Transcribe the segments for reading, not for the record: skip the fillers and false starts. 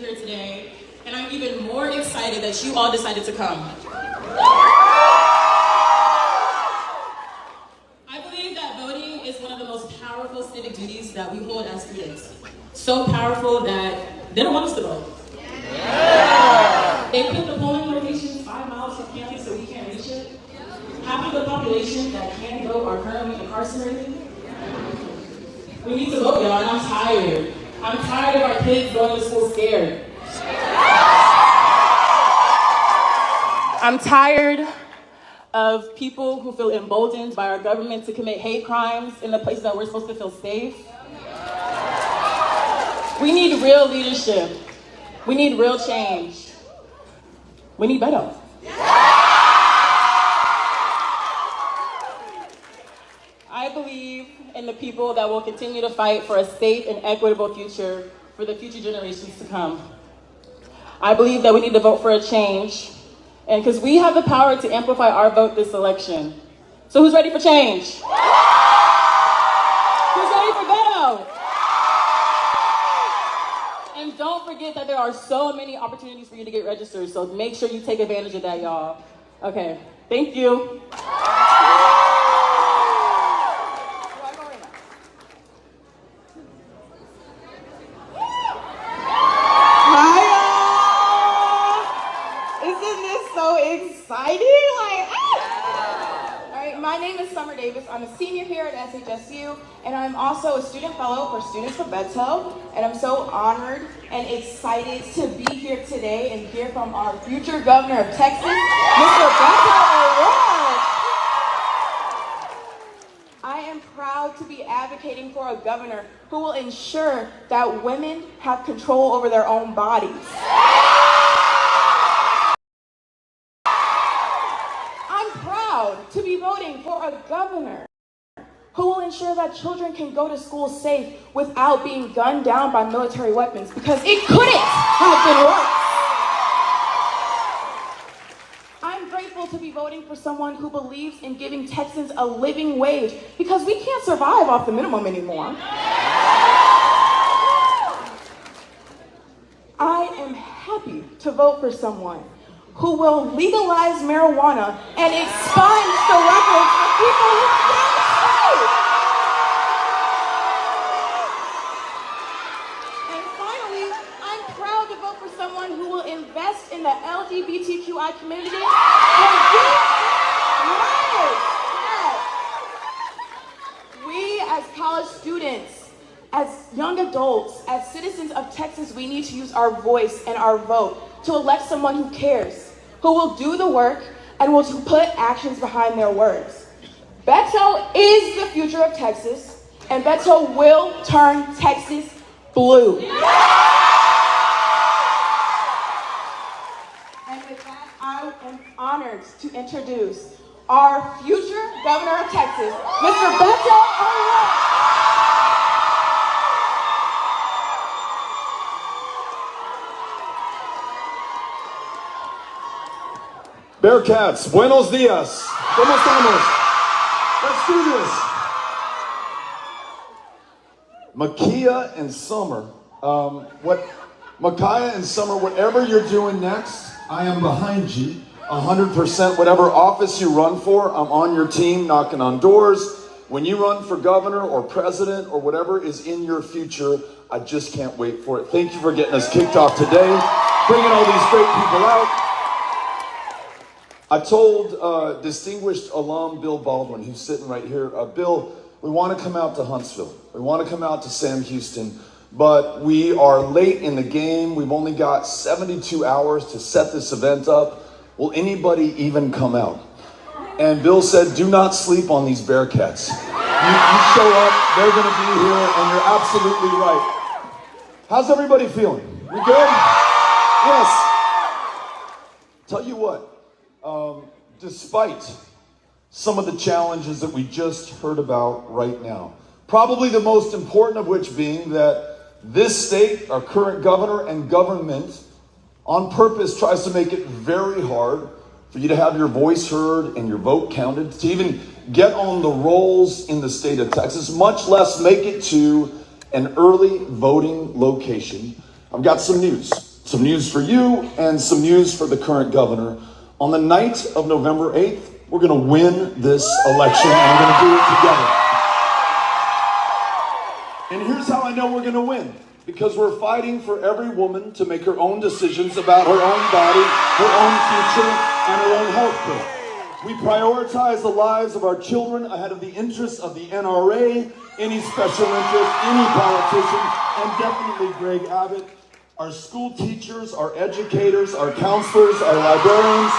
here today, and I'm even more excited that you all decided to come. I believe that voting is one of the most powerful civic duties that we hold as students. So powerful that they don't want us to vote. They put the polling locations 5 miles from campus so we can't reach it. Half of the population that can vote are currently incarcerated. We need to vote, y'all, and I'm tired. I'm tired of our kids going to school scared. I'm tired of people who feel emboldened by our government to commit hate crimes in the places that we're supposed to feel safe. We need real leadership. We need real change. We need better. I believe in the people that will continue to fight for a safe and equitable future for the future generations to come. I believe that we need to vote for a change, and because we have the power to amplify our vote this election. So who's ready for change? Who's ready for better? And don't forget that there are so many opportunities for you to get registered, so make sure you take advantage of that, y'all. Okay, thank you. My name is Summer Davis. I'm a senior here at SHSU, and I'm also a student fellow for Students for Beto. And I'm so honored and excited to be here today and hear from our future governor of Texas, Mr. Beto O'Rourke. I am proud to be advocating for a governor who will ensure that women have control over their own bodies. To be voting for a governor who will ensure that children can go to school safe without being gunned down by military weapons, because it couldn't have been worse. I'm grateful to be voting for someone who believes in giving Texans a living wage, because we can't survive off the minimum anymore. I am happy to vote for someone who will legalize marijuana and expunge the records of people who can't smoke. And finally, I'm proud to vote for someone who will invest in the LGBTQI community and give rights. We as college students, as young adults, as citizens of Texas, we need to use our voice and our vote to elect someone who cares, who will do the work, and will put actions behind their words. Beto is the future of Texas, and Beto will turn Texas blue. And with that, I am honored to introduce our future governor of Texas, Mr. Beto O'Rourke. Bearcats, buenos dias. ¿Cómo estamos? Let's do this. Micaiah and Summer, Micaiah and Summer, whatever you're doing next, I am behind you 100%. Whatever office you run for, I'm on your team, knocking on doors. When you run for governor or president or whatever is in your future, I just can't wait for it. Thank you for getting us kicked off today, bringing all these great people out. I told distinguished alum Bill Baldwin, who's sitting right here, Bill, we want to come out to Huntsville. We want to come out to Sam Houston, but we are late in the game. We've only got 72 hours to set this event up. Will anybody even come out? And Bill said, do not sleep on these Bearcats. You show up, they're going to be here, and you're absolutely right. How's everybody feeling? We good? Yes. Tell you what. Despite some of the challenges that we just heard about right now, probably the most important of which being that this state, our current governor and government, on purpose tries to make it very hard for you to have your voice heard and your vote counted, to even get on the rolls in the state of Texas, much less make it to an early voting location. I've got some news. Some news for you and some news for the current governor. On the night of November 8th, we're going to win this election, and we're going to do it together. And here's how I know we're going to win. Because we're fighting for every woman to make her own decisions about her own body, her own future, and her own health care. We prioritize the lives of our children ahead of the interests of the NRA, any special interest, any politician, and definitely Greg Abbott. Our school teachers, our educators, our counselors, our librarians.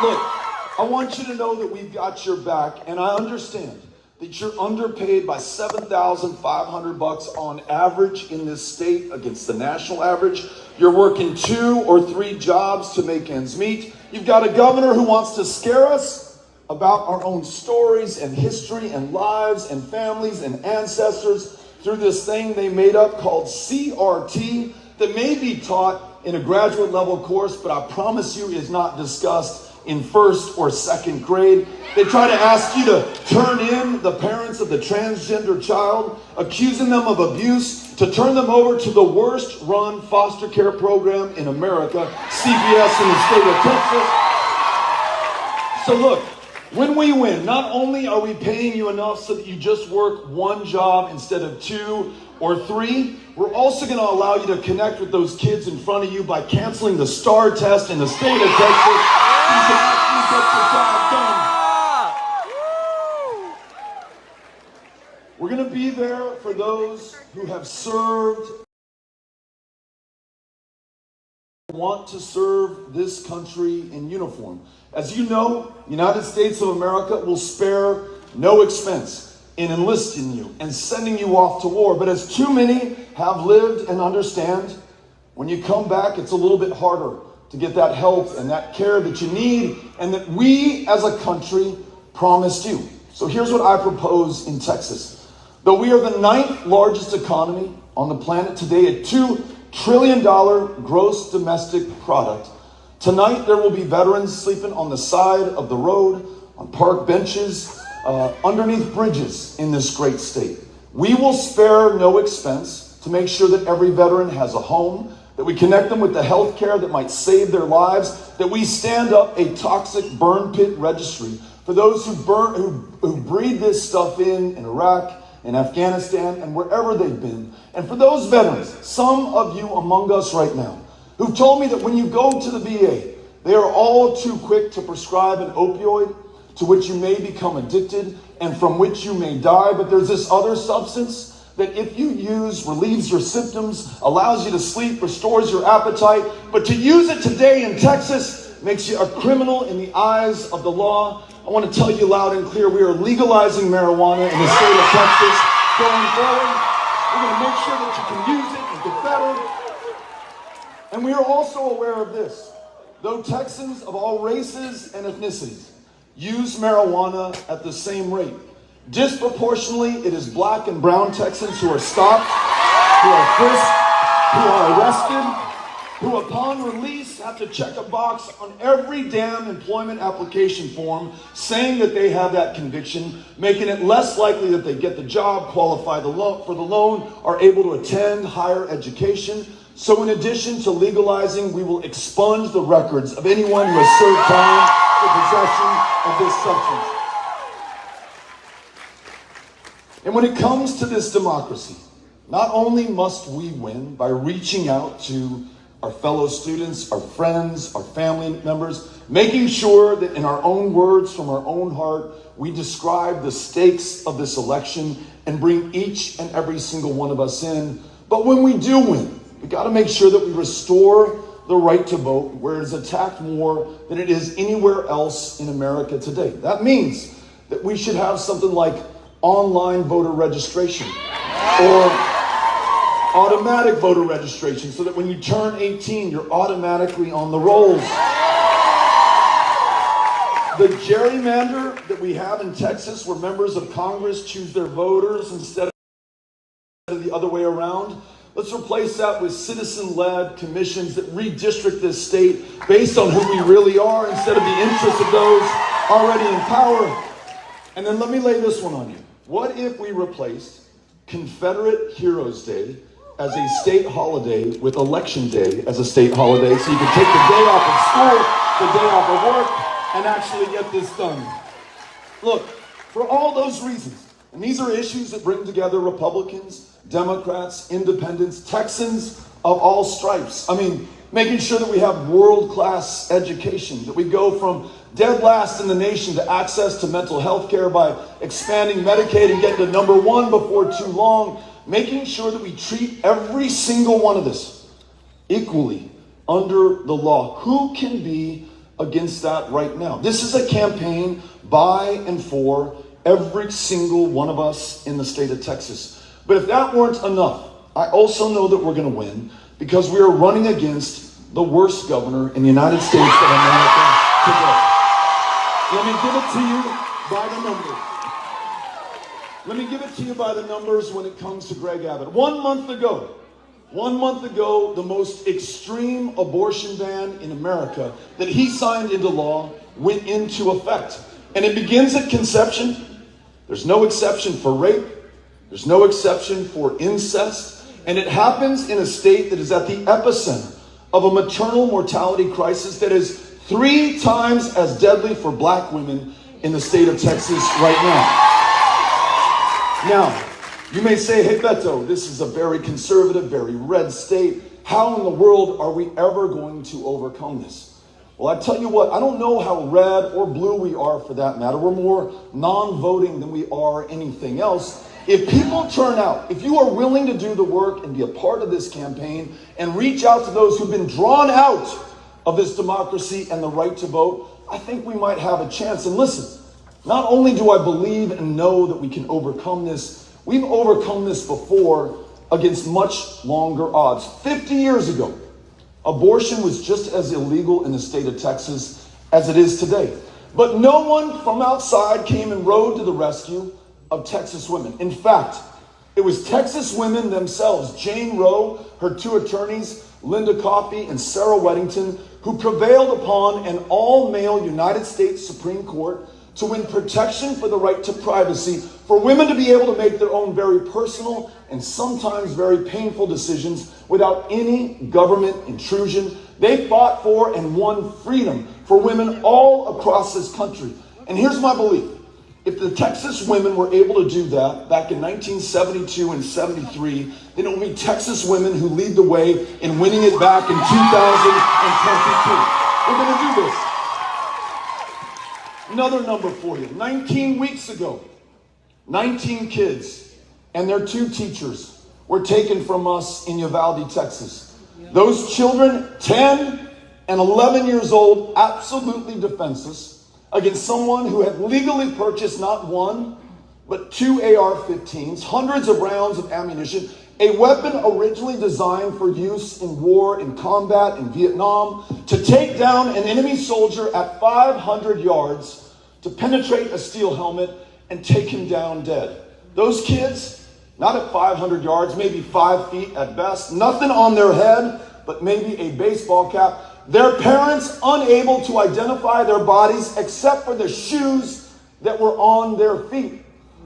Look, I want you to know that we've got your back, and I understand that you're underpaid by $7,500 on average in this state against the national average. You're working 2 or 3 jobs to make ends meet. You've got a governor who wants to scare us about our own stories and history and lives and families and ancestors through this thing they made up called CRT that may be taught in a graduate level course, but I promise you is not discussed in 1st or 2nd grade. They try to ask you to turn in the parents of the transgender child, accusing them of abuse, to turn them over to the worst run foster care program in America, CVS in the state of Texas. So look, when we win, not only are we paying you enough so that you just work 1 job instead of 2 or 3, we're also going to allow you to connect with those kids in front of you by canceling the STAR test in the state of Texas. You can actually get the job done. We're going to be there for those who have served, want to serve this country in uniform. As you know, the United States of America will spare no expense in enlisting you and sending you off to war. But as too many have lived and understand, when you come back, it's a little bit harder to get that help and that care that you need and that we as a country promised you. So here's what I propose in Texas. Though we are the 9th largest economy on the planet today at $2 trillion gross domestic product, tonight there will be veterans sleeping on the side of the road, on park benches, underneath bridges in this great state. We will spare no expense to make sure that every veteran has a home, that we connect them with the health care that might save their lives, that we stand up a toxic burn pit registry for those who breathe this stuff in Iraq, in Afghanistan, and wherever they've been. And for those veterans, some of you among us right now, who've told me that when you go to the VA, they are all too quick to prescribe an opioid to which you may become addicted and from which you may die, but there's this other substance that if you use, relieves your symptoms, allows you to sleep, restores your appetite, but to use it today in Texas makes you a criminal in the eyes of the law. I want to tell you loud and clear, we are legalizing marijuana in the state of Texas going forward. We're going to make sure that you can use it and get better. And we are also aware of this. Though Texans of all races and ethnicities use marijuana at the same rate, disproportionately, it is black and brown Texans who are stopped, who are frisked, who are arrested, who upon release have to check a box on every damn employment application form saying that they have that conviction, making it less likely that they get the job, qualify for the loan, are able to attend higher education. So in addition to legalizing, we will expunge the records of anyone who has served time for possession of this substance. And when it comes to this democracy, not only must we win by reaching out to our fellow students, our friends, our family members, making sure that in our own words, from our own heart, we describe the stakes of this election and bring each and every single one of us in. But when we do win, we got to make sure that we restore the right to vote where it is attacked more than it is anywhere else in America today. That means that we should have something like online voter registration or automatic voter registration so that when you turn 18, you're automatically on the rolls. The gerrymander that we have in Texas where members of Congress choose their voters instead of the other way around, let's replace that with citizen-led commissions that redistrict this state based on who we really are instead of the interests of those already in power. And then let me lay this one on you. What if we replaced Confederate Heroes Day as a state holiday with Election Day as a state holiday, so you can take the day off of school, the day off of work, and actually get this done. Look, for all those reasons, and these are issues that bring together Republicans, Democrats, Independents, Texans of all stripes. I mean, making sure that we have world-class education, that we go from dead last in the nation to access to mental health care by expanding Medicaid and getting to #1 before too long, making sure that we treat every single one of this equally under the law. Who can be against that right now? This is a campaign by and for every single one of us in the state of Texas. But if that weren't enough, I also know that we're going to win because we are running against the worst governor in the United States of America today. Let me give it to you by the numbers. Let me give it to you by the numbers when it comes to Greg Abbott. 1 month ago, the most extreme abortion ban in America that he signed into law went into effect. And it begins at conception. There's no exception for rape. There's no exception for incest. And it happens in a state that is at the epicenter of a maternal mortality crisis that is 3 times as deadly for black women in the state of Texas right now. Now, you may say, hey, Beto, this is a very conservative, very red state. How in the world are we ever going to overcome this? Well, I tell you what, I don't know how red or blue we are for that matter. We're more non-voting than we are anything else. If people turn out, if you are willing to do the work and be a part of this campaign and reach out to those who've been drawn out of this democracy and the right to vote, I think we might have a chance. And listen, not only do I believe and know that we can overcome this, we've overcome this before against much longer odds. 50 years ago, abortion was just as illegal in the state of Texas as it is today. But no one from outside came and rode to the rescue of Texas women. In fact, it was Texas women themselves, Jane Roe, her 2 attorneys, Linda Coffey and Sarah Weddington, who prevailed upon an all-male United States Supreme Court to win protection for the right to privacy, for women to be able to make their own very personal and sometimes very painful decisions without any government intrusion. They fought for and won freedom for women all across this country. And here's my belief. If the Texas women were able to do that back in 1972 and 73, then it will be Texas women who lead the way in winning it back in 2022. We're going to do this. Another number for you. 19 weeks ago, 19 kids and their 2 teachers were taken from us in Uvalde, Texas. Those children, 10 and 11 years old, absolutely defenseless, against someone who had legally purchased not 1, but 2 AR-15s, hundreds of rounds of ammunition, a weapon originally designed for use in war and combat in Vietnam, to take down an enemy soldier at 500 yards, to penetrate a steel helmet and take him down dead. Those kids, not at 500 yards, maybe 5 feet at best, nothing on their head, but maybe a baseball cap. Their parents unable to identify their bodies except for the shoes that were on their feet.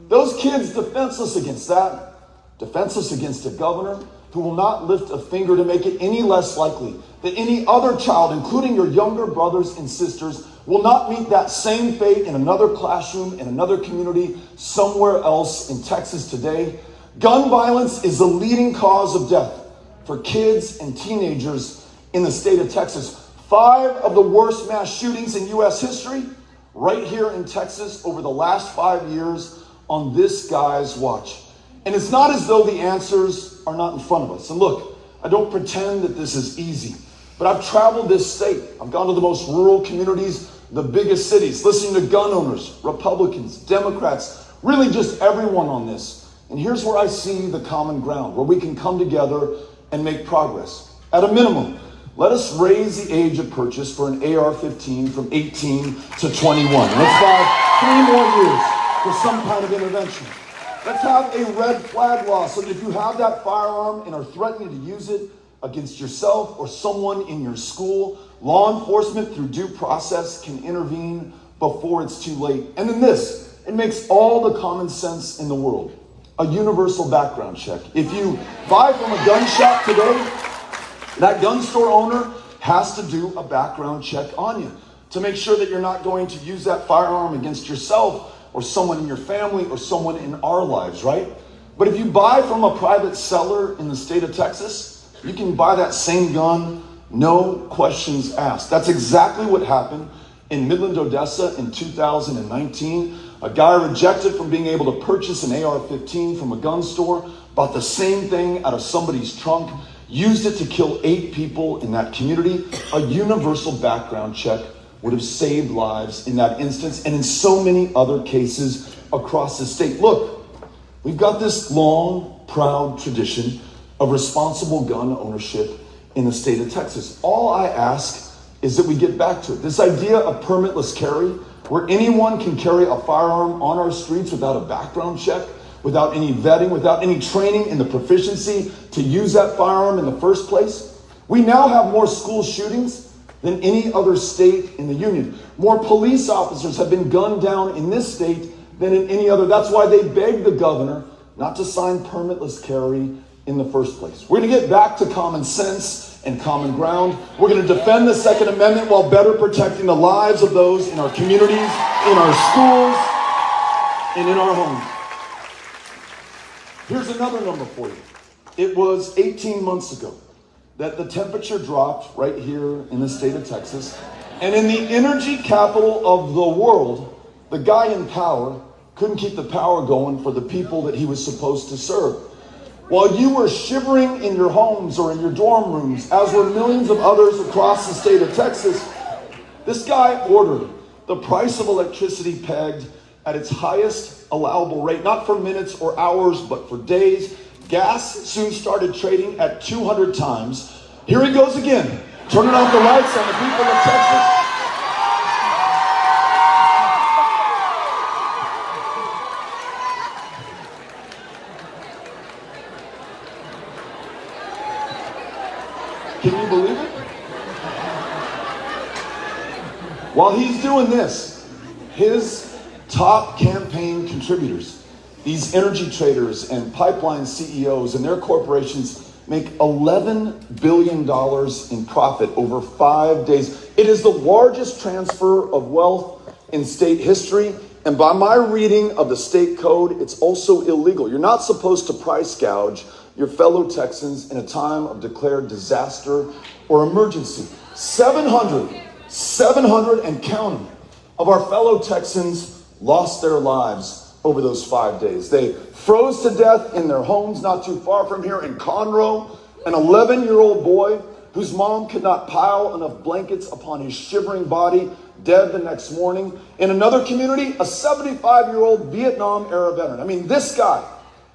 Those kids defenseless against that, defenseless against a governor who will not lift a finger to make it any less likely that any other child, including your younger brothers and sisters, will not meet that same fate in another classroom, in another community, somewhere else in Texas today. Gun violence is the leading cause of death for kids and teenagers in the state of Texas. 5 of the worst mass shootings in U.S. history, right here in Texas over the last 5 years on this guy's watch. And it's not as though the answers are not in front of us. And look, I don't pretend that this is easy, but I've traveled this state. I've gone to the most rural communities, the biggest cities, listening to gun owners, Republicans, Democrats, really just everyone on this. And here's where I see the common ground, where we can come together and make progress. At a minimum, let us raise the age of purchase for an AR-15 from 18 to 21. Let's buy 3 more years for some kind of intervention. Let's have a red flag law so that if you have that firearm and are threatening to use it against yourself or someone in your school, law enforcement through due process can intervene before it's too late. And then this, it makes all the common sense in the world. a universal background check. If you buy from a gun shop today, that gun store owner has to do a background check on you to make sure that you're not going to use that firearm against yourself or someone in your family or someone in our lives, right? But if you buy from a private seller in the state of Texas, you can buy that same gun, no questions asked. That's exactly what happened in Midland, Odessa in 2019. A guy rejected from being able to purchase an AR-15 from a gun store, bought the same thing out of somebody's trunk, used it to kill 8 people in that community. A universal background check would have saved lives in that instance and in so many other cases across the state. Look, we've got this long, proud tradition of responsible gun ownership in the state of Texas. All I ask is that we get back to it. This idea of permitless carry, where anyone can carry a firearm on our streets without a background check, without any vetting, without any training in the proficiency to use that firearm in the first place. We now have more school shootings than any other state in the union. More police officers have been gunned down in this state than in any other. That's why they begged the governor not to sign permitless carry in the first place. We're going to get back to common sense and common ground. We're going to defend the Second Amendment while better protecting the lives of those in our communities, in our schools, and in our homes. Here's another number for you. It was 18 months ago that the temperature dropped right here in the state of Texas. And in the energy capital of the world, the guy in power couldn't keep the power going for the people that he was supposed to serve. While you were shivering in your homes or in your dorm rooms, as were millions of others across the state of Texas, this guy ordered the price of electricity pegged at its highest allowable rate, not for minutes or hours, but for days. Gas soon started trading at 200 times. Here he goes again, turning off the lights on the people of Texas. Can you believe it? While he's doing this, his top campaign contributors, these energy traders and pipeline CEOs and their corporations make $11 billion in profit over 5 days. It is the largest transfer of wealth in state history. And by my reading of the state code, it's also illegal. You're not supposed to price gouge your fellow Texans in a time of declared disaster or emergency. 700 and counting of our fellow Texans lost their lives over those 5 days. They froze to death in their homes not too far from here in Conroe. An 11-year-old boy whose mom could not pile enough blankets upon his shivering body, dead the next morning. In another community, a 75-year-old Vietnam-era veteran. I mean, this guy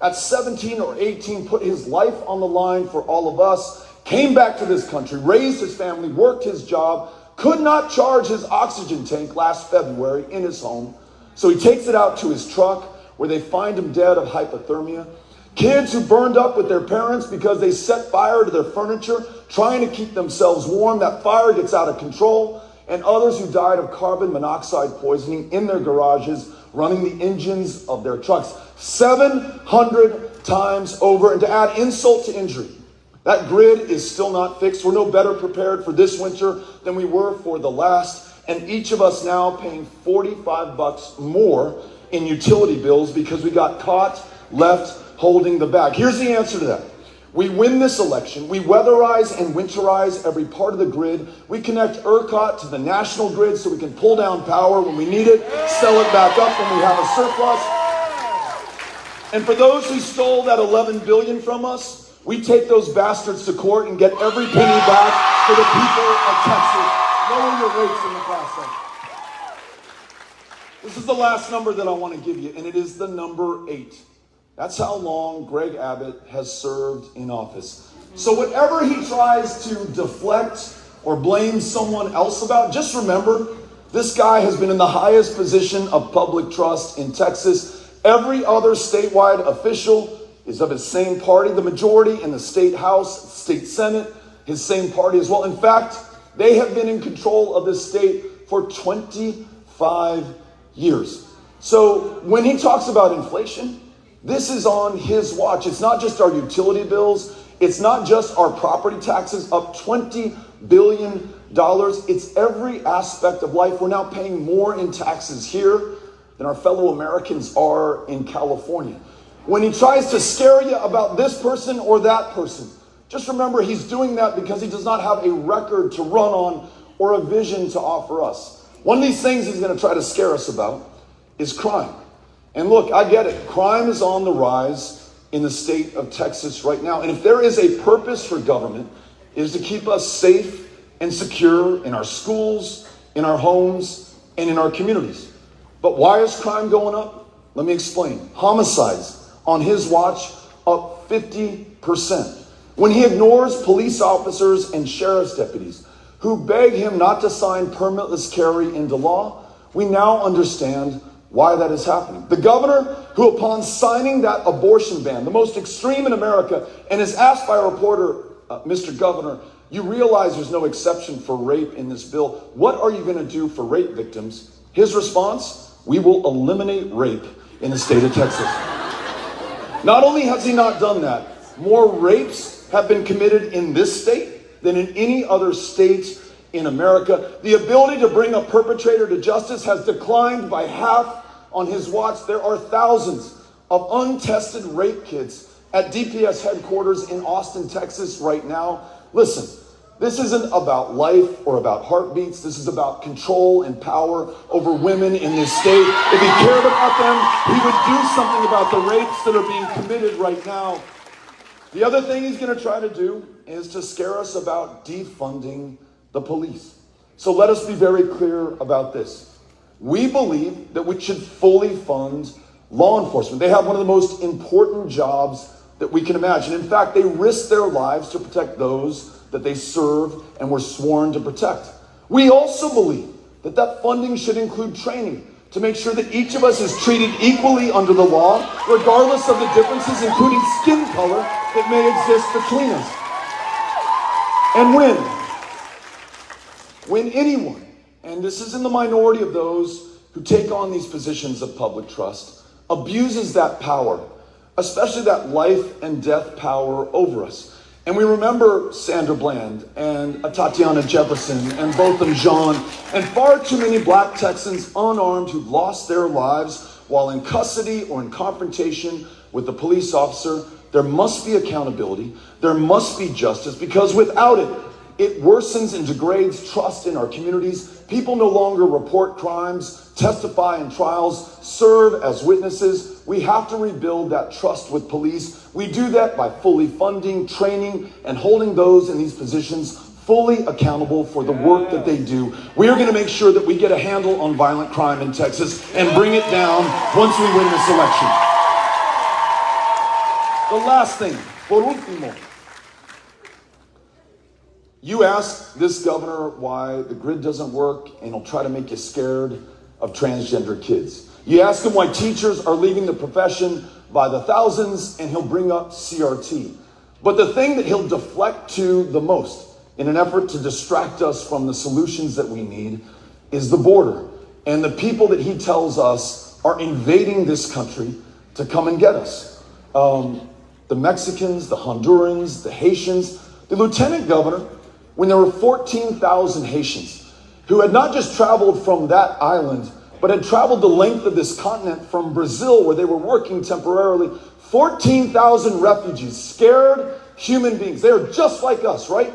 at 17 or 18 put his life on the line for all of us, came back to this country, raised his family, worked his job, could not charge his oxygen tank last February in his home. So he takes it out to his truck where they find him dead of hypothermia. Kids who burned up with their parents because they set fire to their furniture, trying to keep themselves warm. That fire gets out of control. And others who died of carbon monoxide poisoning in their garages, running the engines of their trucks 700 times over. And to add insult to injury, that grid is still not fixed. We're no better prepared for this winter than we were for the last. And each of us now paying $45 more in utility bills because we got caught left holding the bag. Here's the answer to that. We win this election. We weatherize and winterize every part of the grid. We connect ERCOT to the national grid so we can pull down power when we need it, sell it back up when we have a surplus. And for those who stole that $11 billion from us, we take those bastards to court and get every penny back for the people of Texas. Lower your rates in the process. This is the last number that I want to give you, and it is the number 8. That's how long Greg Abbott has served in office. So whatever he tries to deflect or blame someone else about, just remember, this guy has been in the highest position of public trust in Texas. Every other statewide official is of his same party. The majority in the state house, state senate, his same party as well. In fact, they have been in control of this state for 25 years. So when he talks about inflation, This is on his watch. It's not just our utility bills. It's not just our property taxes up $20 billion. It's every aspect of life. We're now paying more in taxes here than our fellow Americans are in California. When he tries to scare you about this person or that person, just remember he's doing that because he does not have a record to run on or a vision to offer us. One of these things he's going to try to scare us about is crime. And look, I get it. Crime is on the rise in the state of Texas right now. And if there is a purpose for government, it is to keep us safe and secure in our schools, in our homes, and in our communities. But why is crime going up? Let me explain. Homicides on his watch up 50%. When he ignores police officers and sheriff's deputies who beg him not to sign permitless carry into law, we now understand why that is happening. The governor who, upon signing that abortion ban, the most extreme in America, and is asked by a reporter, Mr. Governor, you realize there's no exception for rape in this bill. What are you going to do for rape victims? His response, we will eliminate rape in the state of Texas. Not only has he not done that, more rapes have been committed in this state than in any other state in America. The ability to bring a perpetrator to justice has declined by half on his watch. There are thousands of untested rape kits at DPS headquarters in Austin, Texas right now. Listen, this isn't about life or about heartbeats. This is about control and power over women in this state. If he cared about them, he would do something about the rapes that are being committed right now. The other thing he's going to try to do is to scare us about defunding the police. So let us be very clear about this. We believe that we should fully fund law enforcement. They have one of the most important jobs that we can imagine. In fact, they risk their lives to protect those that they serve and were sworn to protect. We also believe that that funding should include training to make sure that each of us is treated equally under the law, regardless of the differences, including skin color, that may exist between us. And when anyone, and this is in the minority of those who take on these positions of public trust, abuses that power, especially that life and death power over us. And we remember Sandra Bland and Tatiana Jefferson and Botham Jean and far too many black Texans unarmed who lost their lives while in custody or in confrontation with a police officer. There must be accountability. There must be justice, because without it, it worsens and degrades trust in our communities. People no longer report crimes, testify in trials, serve as witnesses. We have to rebuild that trust with police. We do that by fully funding, training, and holding those in these positions fully accountable for the work that they do. We are going to make sure that we get a handle on violent crime in Texas and bring it down once we win this election. The last thing, por último. You ask this governor why the grid doesn't work, and he'll try to make you scared of transgender kids. You ask him why teachers are leaving the profession by the thousands, and he'll bring up CRT. But the thing that he'll deflect to the most in an effort to distract us from the solutions that we need is the border and the people that he tells us are invading this country to come and get us. The Mexicans, the Hondurans, the Haitians. The lieutenant governor, when there were 14,000 Haitians who had not just traveled from that island, but had traveled the length of this continent from Brazil, where they were working temporarily. 14,000 refugees, scared human beings. They are just like us, right?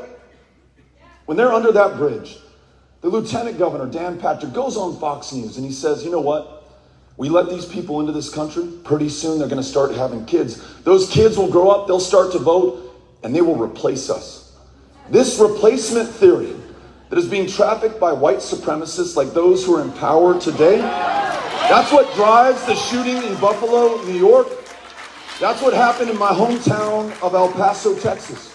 When they're under that bridge, the lieutenant governor, Dan Patrick, goes on Fox News and he says, you know what? We let these people into this country. Pretty soon they're going to start having kids. Those kids will grow up, they'll start to vote, and they will replace us. This replacement theory that is being trafficked by white supremacists like those who are in power today, that's what drives the shooting in Buffalo, New York. That's what happened in my hometown of El Paso, Texas.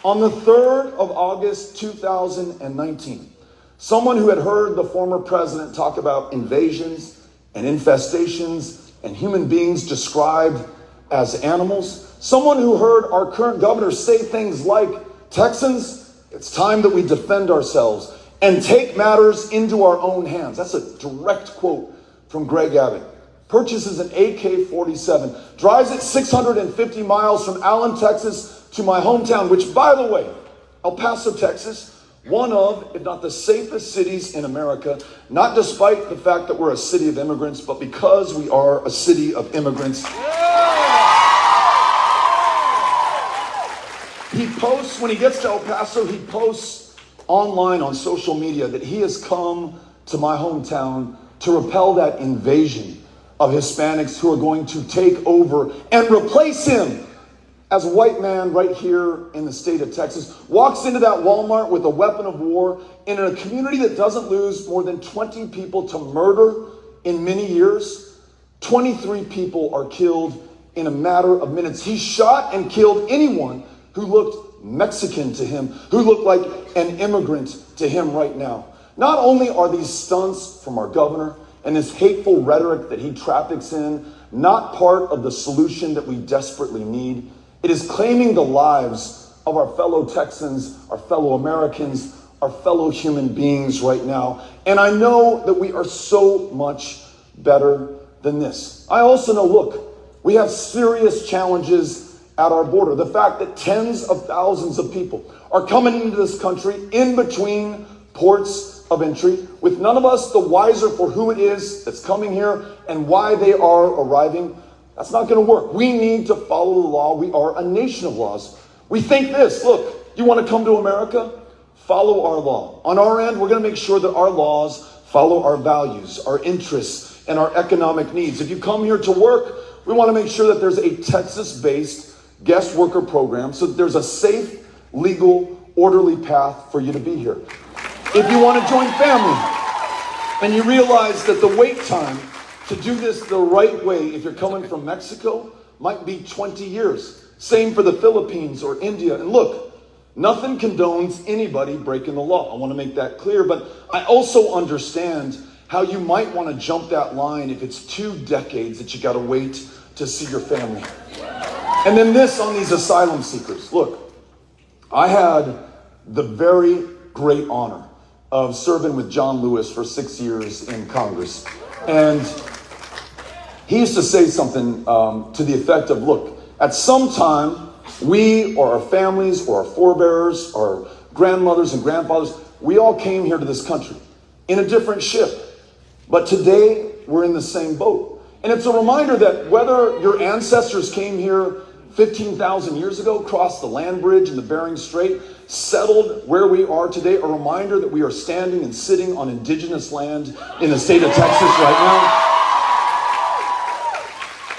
On the 3rd of August, 2019, someone who had heard the former president talk about invasions and infestations and human beings described as animals, someone who heard our current governor say things like, Texans, it's time that we defend ourselves and take matters into our own hands. That's a direct quote from Greg Abbott. purchases an AK-47, drives it 650 miles from Allen, Texas to my hometown, which, by the way, El Paso, Texas, one of, if not the safest cities in America, not despite the fact that we're a city of immigrants, but because we are a city of immigrants. He posts, when he gets to El Paso, he posts online on social media that he has come to my hometown to repel that invasion of Hispanics who are going to take over and replace him as a white man right here in the state of Texas. Walks into that Walmart with a weapon of war in a community that doesn't lose more than 20 people to murder in many years. 23 people are killed in a matter of minutes. He shot and killed anyone who looked Mexican to him, who looked like an immigrant to him right now. Not only are these stunts from our governor and this hateful rhetoric that he traffics in not part of the solution that we desperately need, it is claiming the lives of our fellow Texans, our fellow Americans, our fellow human beings right now. And I know that we are so much better than this. I also know, look, we have serious challenges at our border. The fact that tens of thousands of people are coming into this country in between ports of entry, with none of us the wiser for who it is that's coming here and why they are arriving. That's not going to work. We need to follow the law. We are a nation of laws. We think this, look, you want to come to America? Follow our law. On our end, we're going to make sure that our laws follow our values, our interests, and our economic needs. If you come here to work, we want to make sure that there's a Texas-based guest worker program so that there's a safe, legal, orderly path for you to be here. If you want to join family and you realize that the wait time to do this the right way, if you're coming from Mexico, might be 20 years. Same for the Philippines or India. And look, nothing condones anybody breaking the law. I want to make that clear, but I also understand how you might want to jump that line if it's 2 decades that you got to wait to see your family. And then this on these asylum seekers. Look, I had the very great honor of serving with John Lewis for 6 years in Congress. And he used to say something to the effect of, look, at some time, we or our families or our forebears or grandmothers and grandfathers, we all came here to this country in a different ship. But today, we're in the same boat. And it's a reminder that whether your ancestors came here 15,000 years ago, crossed the land bridge in the Bering Strait, settled where we are today, a reminder that we are standing and sitting on indigenous land in the state of Texas right now.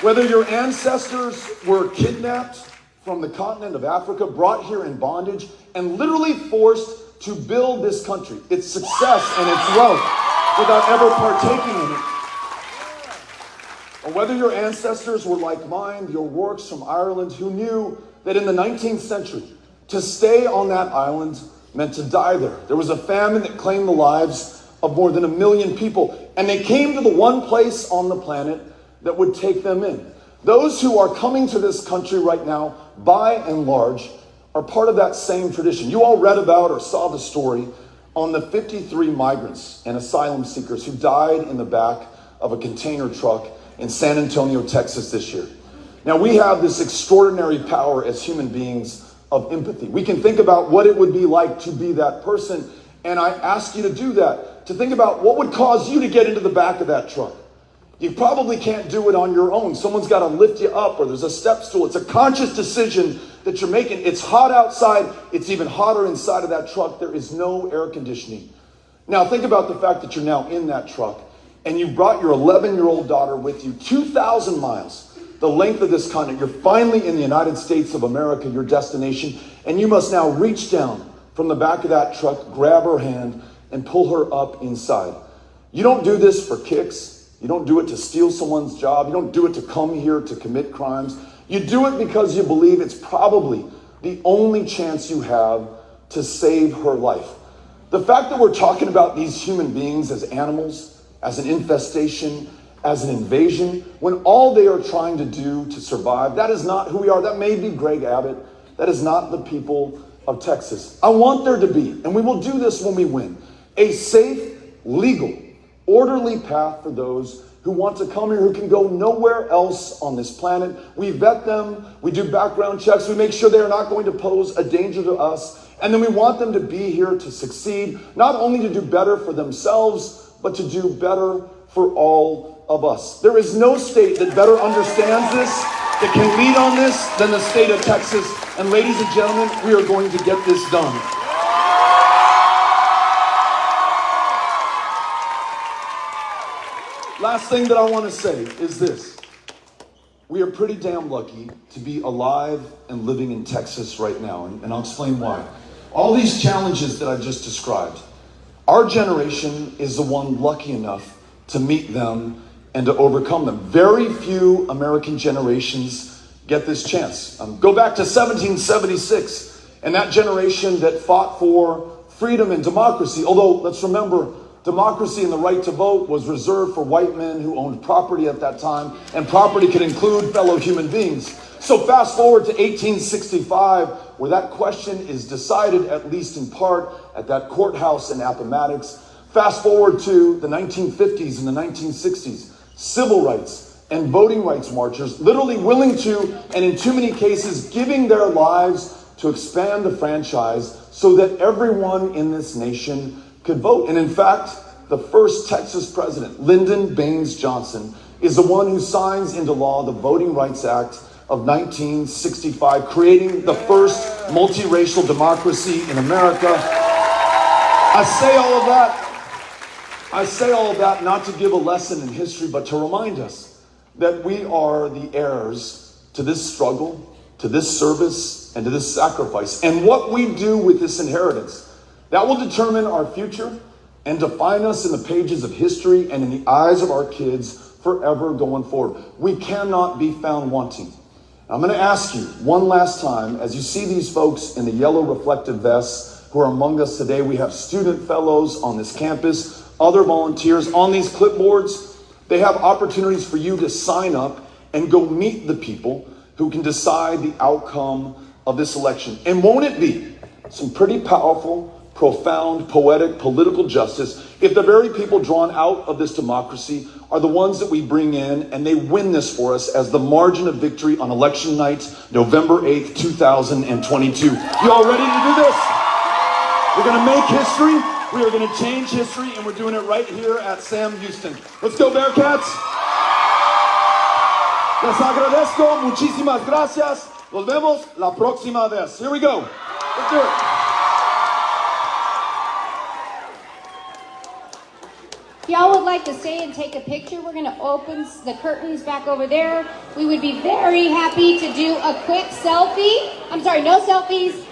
Whether your ancestors were kidnapped from the continent of Africa, brought here in bondage, and literally forced to build this country, its success and its wealth, without ever partaking in it. Or whether your ancestors were like mine, the O'Rourkes from Ireland, who knew that in the 19th century, to stay on that island meant to die there. There was a famine that claimed the lives of more than 1 million people, and they came to the one place on the planet that would take them in. Those who are coming to this country right now, by and large, are part of that same tradition. You all read about or saw the story on the 53 migrants and asylum seekers who died in the back of a container truck in San Antonio, Texas this year. Now, we have this extraordinary power as human beings of empathy. We can think about what it would be like to be that person, and I ask you to do that, to think about what would cause you to get into the back of that truck. You probably can't do it on your own. Someone's got to lift you up, or there's a step stool. It's a conscious decision that you're making. It's hot outside. It's even hotter inside of that truck. There is no air conditioning. Now, think about the fact that you're now in that truck, and you brought your 11-year-old daughter with you 2,000 miles, the length of this continent. You're finally in the United States of America, your destination, and you must now reach down from the back of that truck, grab her hand, and pull her up inside. You don't do this for kicks. You don't do it to steal someone's job. You don't do it to come here to commit crimes. You do it because you believe it's probably the only chance you have to save her life. The fact that we're talking about these human beings as animals, as an infestation, as an invasion, when all they are trying to do to survive, that is not who we are. That may be Greg Abbott. That is not the people of Texas. I want there to be, and we will do this when we win, a safe, legal, orderly path for those who want to come here, who can go nowhere else on this planet. We vet them, we do background checks, we make sure they are not going to pose a danger to us, and then we want them to be here to succeed, not only to do better for themselves, but to do better for all of us. There is no state that better understands this, that can lead on this, than the state of Texas. And ladies and gentlemen, we are going to get this done. Last thing that I want to say is this. We are pretty damn lucky to be alive and living in Texas right now, and I'll explain why. All these challenges that I just described, our generation is the one lucky enough to meet them and to overcome them. Very few American generations get this chance. Go back to 1776, and that generation that fought for freedom and democracy, although let's remember, democracy and the right to vote was reserved for white men who owned property at that time, and property could include fellow human beings. So fast forward to 1865, where that question is decided, at least in part, at that courthouse in Appomattox. Fast forward to the 1950s and the 1960s, civil rights and voting rights marchers literally willing to, and in too many cases, giving their lives to expand the franchise so that everyone in this nation could vote. And in fact, the first Texas president, Lyndon Baines Johnson, is the one who signs into law the Voting Rights Act of 1965, creating the first multiracial democracy in America. I say all of that not to give a lesson in history, but to remind us that we are the heirs to this struggle, to this service, and to this sacrifice. And what we do with this inheritance, that will determine our future and define us in the pages of history and in the eyes of our kids forever going forward. We cannot be found wanting. I'm going to ask you one last time, as you see these folks in the yellow reflective vests who are among us today, we have student fellows on this campus, other volunteers on these clipboards. They have opportunities for you to sign up and go meet the people who can decide the outcome of this election. And won't it be some pretty powerful, profound, poetic, political justice if the very people drawn out of this democracy are the ones that we bring in and they win this for us as the margin of victory on election night, November 8th, 2022. You all ready to do this? We're going to make history, we are going to change history, and we're doing it right here at Sam Houston. Let's go, Bearcats! Les agradezco, muchísimas gracias. Nos vemos la próxima vez. Here we go. Let's do it. If y'all would like to stay and take a picture, we're going to open the curtains back over there. We would be very happy to do a quick selfie. I'm sorry, no selfies.